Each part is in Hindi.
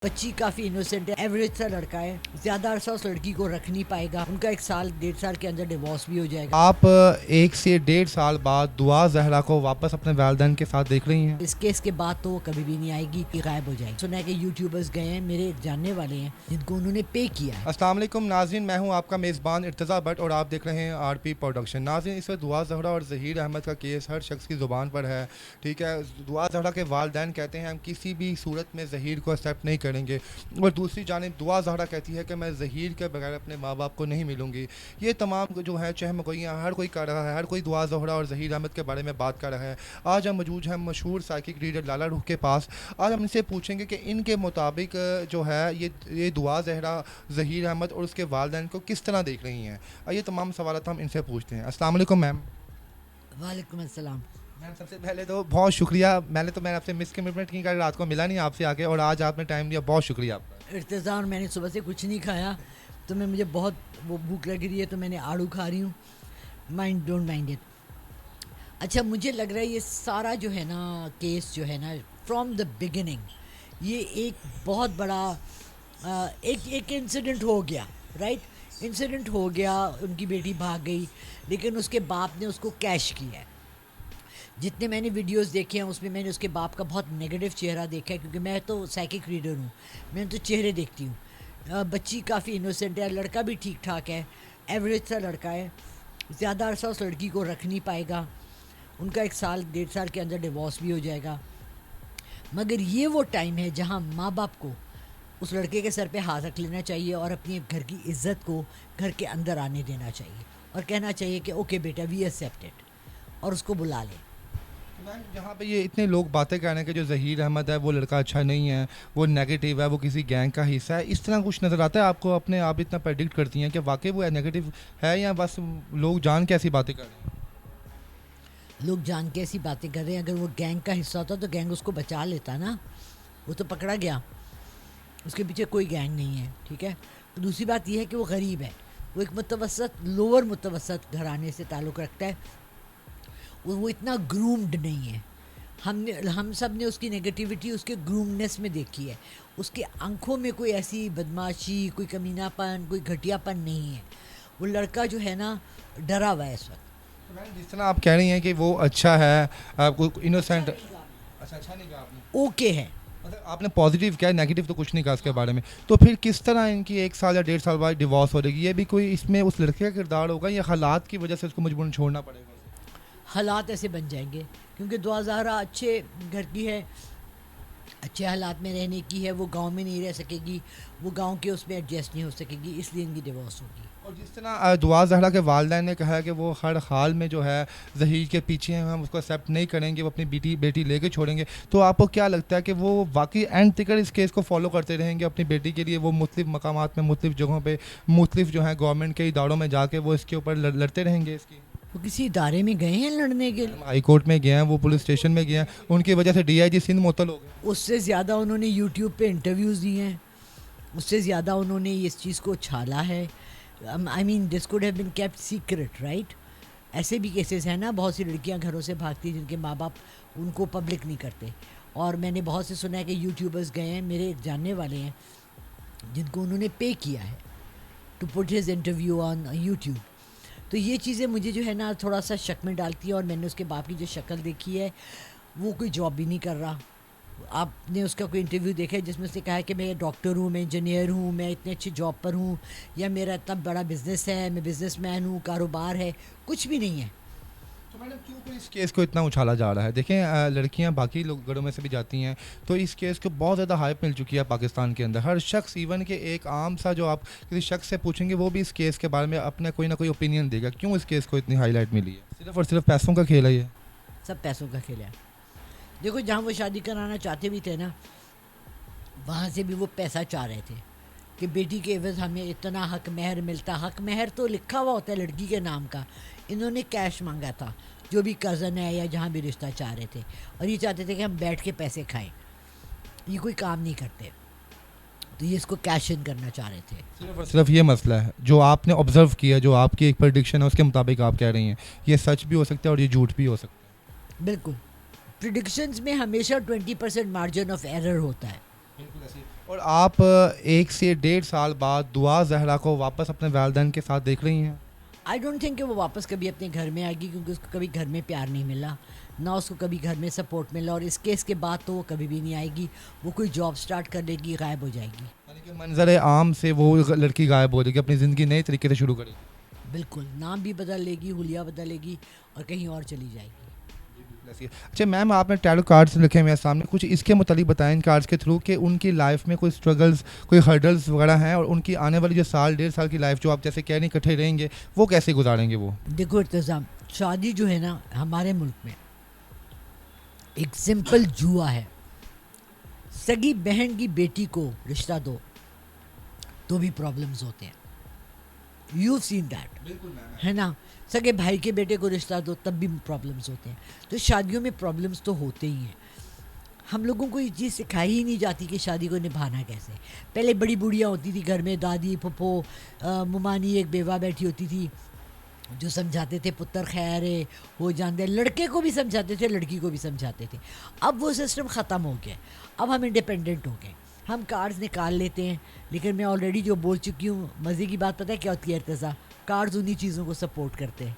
बच्ची काफ़ी इनोसेंट है, एवरेज सा लड़का है, ज़्यादा अरसा उस लड़की को रख नहीं पाएगा, उनका 1 साल 1.5 साल के अंदर डिवोर्स भी हो जाएगा। आप 1 से 1.5 साल बाद दुआ जहरा को वापस अपने वालिदैन के साथ देख रही हैं। इस केस के बाद तो वो कभी भी नहीं आएगी, ये गायब हो जाएगी। सुना है कि यूट्यूबर्स गए हैं, मेरे एक जानने वाले हैं जिनको उन्होंने पे किया है। अस्सलाम वालेकुम नाज़रीन, मैं हूं आपका मेज़बान इर्तज़ा भट्ट और आप देख रहे हैं आरपी प्रोडक्शन। नाज़रीन, इस वक्त दुआ जहरा और ज़हीर अहमद का केस हर शख्स की ज़ुबान पर है। ठीक है, दुआ जहरा के वालिदैन कहते हैं हम किसी भी सूरत में ज़हीर को एक्सेप्ट नहीं करेंगे, और दूसरी जानिब दुआ जहरा कहती है कि मैं ज़हीर के बगैर अपने माँ बाप को नहीं मिलूँगी। ये तमाम जो है चहमगोइयाँ हर कोई कर रहा है, हर कोई दुआ जहरा और ज़हीर अहमद के बारे में बात कर रहा है। आज हम मौजूद हैं मशहूर साइकिक रीडर लाला रूह के पास। आज हम इनसे पूछेंगे कि इनके मुताबिक जो है ये दुआ जहरा ज़हीर अहमद और उसके वालिदैन को किस तरह देख रही हैं। ये तमाम सवाल हम इनसे पूछते हैं। अस्सलाम वालेकुम मैम। वालेकुम अस्सलाम। मैम, सबसे पहले तो बहुत शुक्रिया। मैंने आपसे मिसकमिटमेंट की, रात को मिला नहीं आपसे आके, और आज आपने टाइम दिया, बहुत शुक्रिया आपका। इर्तिज़ार, मैंने सुबह से कुछ नहीं खाया तो मुझे बहुत वो भूख लग रही है, तो मैंने आड़ू खा रही हूँ। Don't mind it. अच्छा, मुझे लग रहा है ये सारा जो है ना केस जो है ना फ्रॉम द बिगिनिंग ये एक बहुत बड़ा एक इंसिडेंट हो गया, राइट। इंसिडेंट हो गया, उनकी बेटी भाग गई, लेकिन उसके बाप ने उसको कैश किया है। जितने मैंने वीडियोस देखे हैं उसमें मैंने उसके बाप का बहुत नेगेटिव चेहरा देखा है, क्योंकि मैं तो साइकिक रीडर हूँ, मैंने तो चेहरे देखती हूँ। बच्ची काफ़ी इनोसेंट है, लड़का भी ठीक ठाक है, एवरेज सा लड़का है, ज़्यादा अरसा उस लड़की को रख नहीं पाएगा, उनका 1 साल 1.5 साल के अंदर डिवोर्स भी हो जाएगा। मगर ये वो टाइम है जहाँ माँ बाप को उस लड़के के सर पे हाथ रख लेना चाहिए और अपनी घर की इज्जत को घर के अंदर आने देना चाहिए और कहना चाहिए कि ओके बेटा, वी एक्सेप्ट इट, और उसको बुला लें। मैम, जहाँ पे ये इतने लोग बातें कर रहे हैं कि जो ज़हीर अहमद है वो लड़का अच्छा नहीं है, वो नेगेटिव है, वो किसी गैंग का हिस्सा है, इस तरह कुछ नज़र आता है आपको? अपने आप इतना प्रेडिक्ट करती हैं कि वाकई वो नेगेटिव है, या बस लोग जान के ऐसी बातें कर रहे हैं? लोग जान के ऐसी बातें कर रहे हैं। अगर वो गैंग का हिस्सा होता तो गैंग उसको बचा लेता ना, वो तो पकड़ा गया, उसके पीछे कोई गैंग नहीं है, ठीक है। दूसरी बात यह है कि वो गरीब है, वो एक मुतवसत लोअर मुतवसत घराने से ताल्लुक़ रखता है, वो इतना ग्रूम्ड नहीं है। हम सब ने उसकी नेगेटिविटी उसके ग्रूमनेस में देखी है, उसके आंखों में कोई ऐसी बदमाशी, कोई कमीनापन, कोई घटियापन नहीं है। वो लड़का जो है ना डरा हुआ है इस वक्त। तो मैम, जिस तरह आप कह रही हैं कि वो अच्छा है, आपको इनोसेंट, अच्छा नहीं कहा आपने, ओके है। मतलब आपने पॉजिटिव क्या, नेगेटिव तो कुछ नहीं कहा इसके बारे में। तो फिर किस तरह इनकी 1 साल या 1.5 साल बाद डिवोर्स हो जाएगी? ये भी कोई इसमें उस लड़के का किरदार होगा, या हालात की वजह से उसको मजबूरन छोड़ना पड़ेगा? हालात ऐसे बन जाएंगे क्योंकि दुआ ज़हरा अच्छे घर की है, अच्छे हालात में रहने की है, वो गांव में नहीं रह सकेगी, वो गांव के उसमें एडजस्ट नहीं हो सकेगी, इसलिए इनकी डिवोर्स होगी। और जिस तरह दुआ जहरा के वालिदैन ने कहा है कि वो हर हाल में जो है ज़हीर के पीछे हैं, हम उसको एक्सेप्ट नहीं करेंगे, वो अपनी बेटी लेके छोड़ेंगे, तो आपको क्या लगता है कि वो वाकई एंड तक इस केस को फॉलो करते रहेंगे अपनी बेटी के लिए? वो मुख्तलिफ मकामात में, मुख्तलिफ जगहों पे, मुख्तलिफ जो है गवर्नमेंट के इदारों में जाके वो इसके ऊपर लड़ते रहेंगे इसकी? वो किसी इदारे में गए हैं लड़ने के लिए? हाई कोर्ट में गए हैं, वो पुलिस स्टेशन में गए हैं, उनकी वजह से DIG सिंध मुअत्तल हो गए। उससे ज़्यादा उन्होंने यूट्यूब पे इंटरव्यूज़ दिए हैं, उससे ज़्यादा उन्होंने इस चीज़ को छाला है। I mean this could have been kept secret, right. ऐसे भी केसेस हैं ना, बहुत सी लड़कियां घरों से भागती जिनके माँ बाप उनको पब्लिक नहीं करते। और मैंने बहुत से सुना है कि यूट्यूबर्स गए हैं, मेरे एक जानने वाले हैं जिनको उन्होंने पे किया है to put his interview on YouTube. तो ये चीज़ें मुझे जो है ना थोड़ा सा शक में डालती है। और मैंने उसके बाप की जो शक्ल देखी है, वो कोई जॉब भी नहीं कर रहा। आपने उसका कोई इंटरव्यू देखा है जिसमें उसने कहा है कि मैं डॉक्टर हूँ, मैं इंजीनियर हूँ, मैं इतने अच्छी जॉब पर हूँ, या मेरा इतना बड़ा बिजनेस है, मैं बिजनेसमैन हूँ, कारोबार है? कुछ भी नहीं है। तो मैडम, क्यों फिर इस केस को इतना उछाला जा रहा है? देखें, लड़कियां बाकी लोग घरों में से भी जाती हैं, तो इस केस को बहुत ज़्यादा हाइप मिल चुकी है पाकिस्तान के अंदर। हर शख्स, इवन के एक आम सा जो आप किसी शख्स से पूछेंगे, वो भी इस केस के बारे में अपना कोई ना कोई ओपिनियन देगा। क्यों इस केस को इतनी हाईलाइट मिली है? सिर्फ और सिर्फ पैसों का खेल है ये? सब पैसों का खेल है। देखो, जहाँ वो शादी कराना चाहते भी थे ना, वहाँ से भी वो पैसा चाह रहे थे कि बेटी के एवज हमें इतना हक महर मिलता। हक महर तो लिखा हुआ होता है लड़की के नाम का, इन्होंने कैश मांगा था, जो भी कज़न है या जहाँ भी रिश्ता चाह रहे थे, और ये चाहते थे कि हम बैठ के पैसे खाएं। ये कोई काम नहीं करते, तो ये इसको कैश इन करना चाह रहे थे। सिर्फ और सिर्फ ये मसला है जो आपने ऑब्जर्व किया, जो आपकी एक प्रेडिक्शन है उसके मुताबिक आप कह रही हैं, ये सच भी हो सकता है और ये झूठ भी हो सकता है? बिल्कुल, प्रिडिक्शंस में हमेशा 20% मार्जिन ऑफ एरर होता है। बिल्कुल ऐसे ही। और आप 1 से 1.5 साल बाद दुआ ज़हरा को वापस अपने वालिदैन के साथ देख रही हैं? आई डोंट थिंक कि वो वापस कभी अपने घर में आएगी, क्योंकि उसको कभी घर में प्यार नहीं मिला, ना उसको कभी घर में सपोर्ट मिला, और इस केस के बाद तो वो कभी भी नहीं आएगी। वो कोई जॉब स्टार्ट कर लेगी, गायब हो जाएगी। यानी कि मंज़र आम से वो लड़की गायब हो जाएगी, अपनी ज़िंदगी नए तरीके से शुरू करेगी। बिल्कुल, नाम भी बदल लेगी, हुलिया बदलेगी और कहीं और चली जाएगी। अच्छा मैम, आपने टैरो कार्ड्स लिखे हुए हैं सामने, कुछ इसके मुतालिक बताएं इन कार्ड्स के थ्रू कि उनकी लाइफ में कोई स्ट्रगल्स, कोई हर्डल्स वगैरह हैं, और उनकी आने वाली जो साल 1.5 साल की लाइफ जो आप जैसे कह रही इकट्ठे रहेंगे, वो कैसे गुजारेंगे वो? देखो इर्तिज़ाम, शादी जो है ना हमारे मुल्क में एक सिंपल जुआ है। सगी बहन की बेटी को रिश्ता दो तो भी प्रॉब्लम्स होते हैं। यू सीन दैट, बिल्कुल मैम। है ना। सगे भाई के बेटे को रिश्ता दो तब भी प्रॉब्लम्स होते हैं। तो शादियों में प्रॉब्लम्स तो होते ही हैं। हम लोगों को ये चीज़ सिखाई ही नहीं जाती कि शादी को निभाना कैसे। पहले बड़ी बूढ़ियाँ होती थी घर में, दादी फुप्पो मुमानी, एक बेवा बैठी होती थी जो समझाते थे पुत्र खैर है हो जानते, लड़के को भी समझाते थे, लड़की को भी समझाते थे। अब वो सिस्टम ख़त्म हो गया। अब हम इंडिपेंडेंट हो गए, हम कार्ड्स निकाल लेते हैं। लेकिन मैं ऑलरेडी जो बोल चुकी हूँ, मज़े की बात पता है क्या होती है इर्तिज़ा, कार्ड्स उन्हीं चीज़ों को सपोर्ट करते हैं।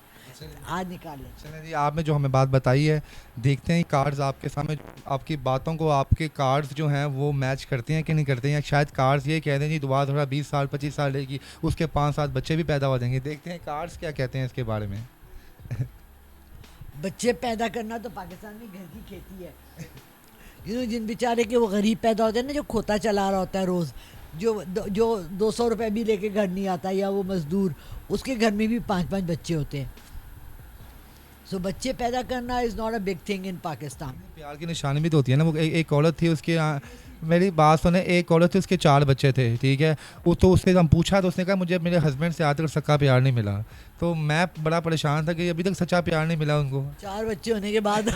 आज निकाल लेते हैं। चलिए जी, आपने जो हमें बात बताई है, देखते हैं कार्ड्स आपके सामने, आपकी बातों को आपके कार्ड्स जो हैं वो मैच करते हैं कि नहीं करते हैं। शायद कार्ड्स ये कह दें जी दुआ थोड़ा 20 साल 25 साल रहेगी, उसके 5-7 बच्चे भी पैदा हो जाएंगे। देखते हैं कार्ड्स क्या कहते हैं इसके बारे में। बच्चे पैदा करना तो पाकिस्तान में घर की खेती है। जिन बेचारे के वो गरीब पैदा होते हैं ना, जो खोता चला रहा होता है रोज़, जो 200 रुपये भी लेके घर नहीं आता, या वो मज़दूर, उसके घर में भी 5-5 बच्चे होते हैं। सो बच्चे पैदा करना is not a big thing in Pakistan. प्यार की निशानी भी तो होती है ना। वो एक औरत थी, उसके मेरी बात सुने, एक औरत थी, उसके 4 बच्चे थे, ठीक है। वो तो उससे हम पूछा तो उसने कहा मुझे मेरे हस्बैंड से आज तक सच्चा प्यार नहीं मिला। तो मैं बड़ा परेशान था कि अभी तक सच्चा प्यार नहीं मिला उनको। 4 बच्चे होने के बाद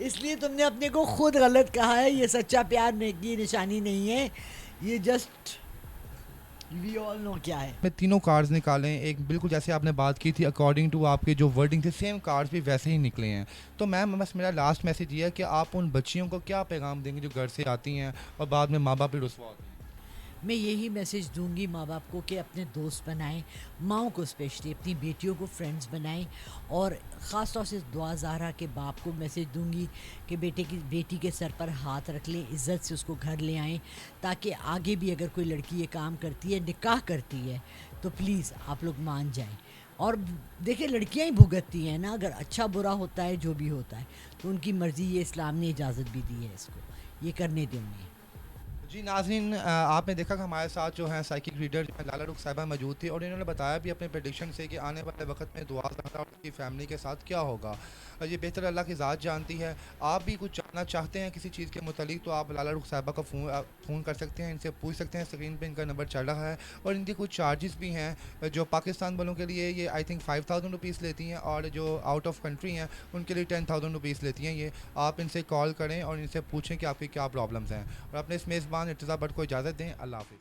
इसलिए तुमने अपने को खुद गलत कहा है। ये सच्चा प्यार की निशानी नहीं है, ये जस्ट वी ऑल नो क्या है। मैं तीनों कार्ड्स निकाले, एक बिल्कुल जैसे आपने बात की थी अकॉर्डिंग टू आपके जो वर्डिंग थे, सेम कार्ड्स भी वैसे ही निकले हैं। तो मैम बस मेरा लास्ट मैसेज ये है कि आप उन बच्चियों को क्या पैगाम देंगे जो घर से आती हैं और बाद में माँ बाप भी रुसवा होते हैं? मैं यही मैसेज दूंगी माँ बाप को कि अपने दोस्त बनाएं, माओं को स्पेशली अपनी बेटियों को फ्रेंड्स बनाएं। और ख़ास तौर से दुआ ज़हरा के बाप को मैसेज दूंगी कि बेटी के सर पर हाथ रख लें, इज़्ज़त से उसको घर ले आएं, ताकि आगे भी अगर कोई लड़की ये काम करती है, निकाह करती है, तो प्लीज़ आप लोग मान जाएं। और देखिए, लड़कियां ही भुगतती हैं ना, अगर अच्छा बुरा होता है जो भी होता है तो उनकी मर्ज़ी, ये इस्लाम ने इजाज़त भी दी है इसको, ये करने दें उन्हें। जी नाज़रीन, आपने देखा कि हमारे साथ जो है साइकिक रीडर जो है लाला रुख साहिबा मौजूद थी, और इन्होंने बताया भी अपने प्रेडिक्शन से कि आने वाले वक्त में दुआ ज़हरा और उसकी फ़ैमिली के साथ क्या होगा। ये बेहतर अल्लाह की ज़ात जानती है। आप भी कुछ जानना चाहते हैं किसी चीज़ के मुतालिक तो आप लाला रुख साहिबा का फ़ोन कर सकते हैं, इनसे पूछ सकते हैं। स्क्रीन पे इनका नंबर चल रहा है। और इनके कुछ चार्जेस भी हैं जो पाकिस्तान वालों के लिए ये आई थिंक 5000 रुपीज़ लेती हैं, और जो आउट ऑफ कंट्री हैं उनके लिए 10,000 रुपीज़ लेती हैं। ये आप इनसे कॉल करें और इनसे पूछें कि आपकी क्या प्रॉब्लम्स हैं। और अपने इस मेज़बान इर्तिज़ा भट्ट को इजाज़त दें। अल्लाह हाफ़िज़।